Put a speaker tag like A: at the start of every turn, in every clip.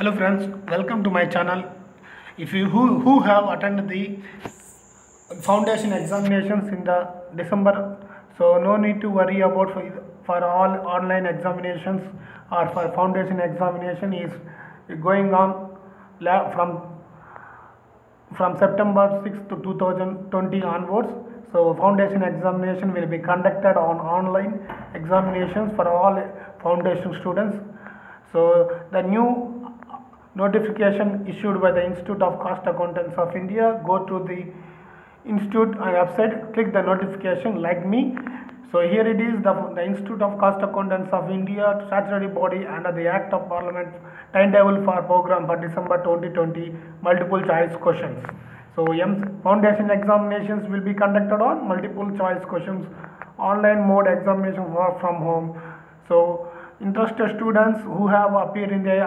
A: Hello friends, welcome to my channel. If you who have attended the foundation examinations in the December, so no need to worry about for all online examinations or for foundation examination is going on from September 6th to 2020 onwards. So foundation examination will be conducted on online examinations for all foundation students. So the new notification issued by the Institute of Cost Accountants of India, go to the institute website, click the notification like me. So here it is, the Institute of Cost Accountants of India statutory body under the Act of Parliament timetable for program for December 2020 multiple choice questions. So foundation examinations will be conducted on multiple choice questions, online mode examination, work from home. So interested students who have appeared in the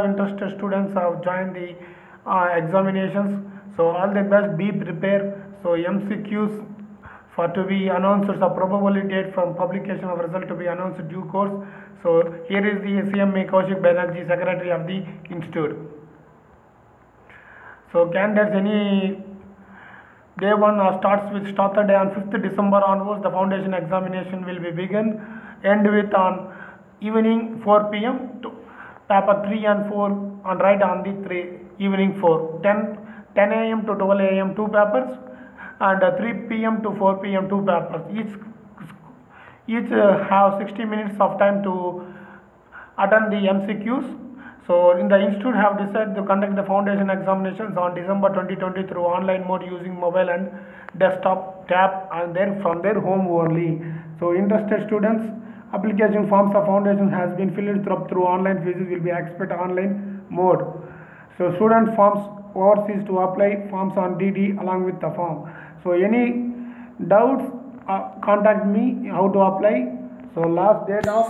A: interested students have joined the examinations. So all the best, be prepared. So MCQs for to be announced, the probability date from publication of result to be announced due course. So here is the CMA Kaushik Banerjee, Secretary of the Institute. So candidates, any day one started on 5th December onwards, the foundation examination will be begin, end with on evening 4 p.m. to paper 3 and 4 on right on the 3 evening 4 10 a.m. to 12 a.m. 2 papers and 3 p.m. to 4 p.m. 2 papers. Each have 60 minutes of time to attend the MCQs. So in the institute have decided to conduct the foundation examinations on December 2020 through online mode using mobile and desktop tab and then from their home only. So interested students, application forms of foundation has been filled through online phases will be expected online mode. So student forms overseas to apply forms on DD along with the form. So any doubts, contact me how to apply. So last date of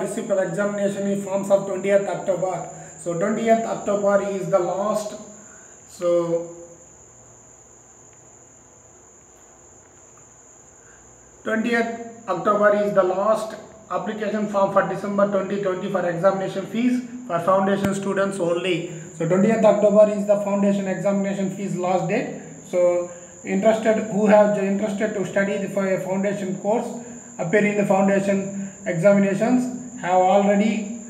A: receipt for examination is forms of 20th October. So 20th October is the last. So 20th October is the last application form for December 2020 for examination fees for foundation students only. So 20th October is the foundation examination fees last date. So who have interested to study for a foundation course, appear in the foundation examinations, have already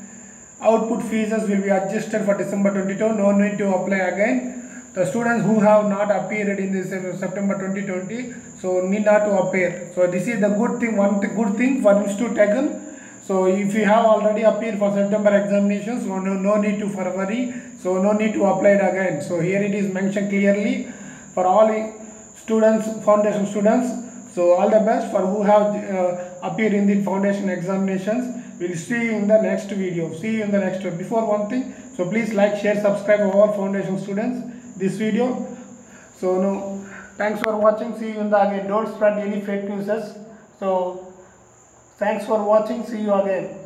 A: output fees will be adjusted for December 22. No need to apply again. The students who have not appeared in this September 2020, so need not to appear. So this is the good thing, one good thing for institute taken. So if you have already appeared for September examinations, so no need to worry. So no need to apply it again. So here it is mentioned clearly for all students, foundation students. So all the best for who have appeared in the foundation examinations. We'll see you in the next video. See you in the next. Before one thing, so please like, share, subscribe all foundation students this video. So no, thanks for watching. See you in the again. Don't spread any fake news. So thanks for watching. See you again.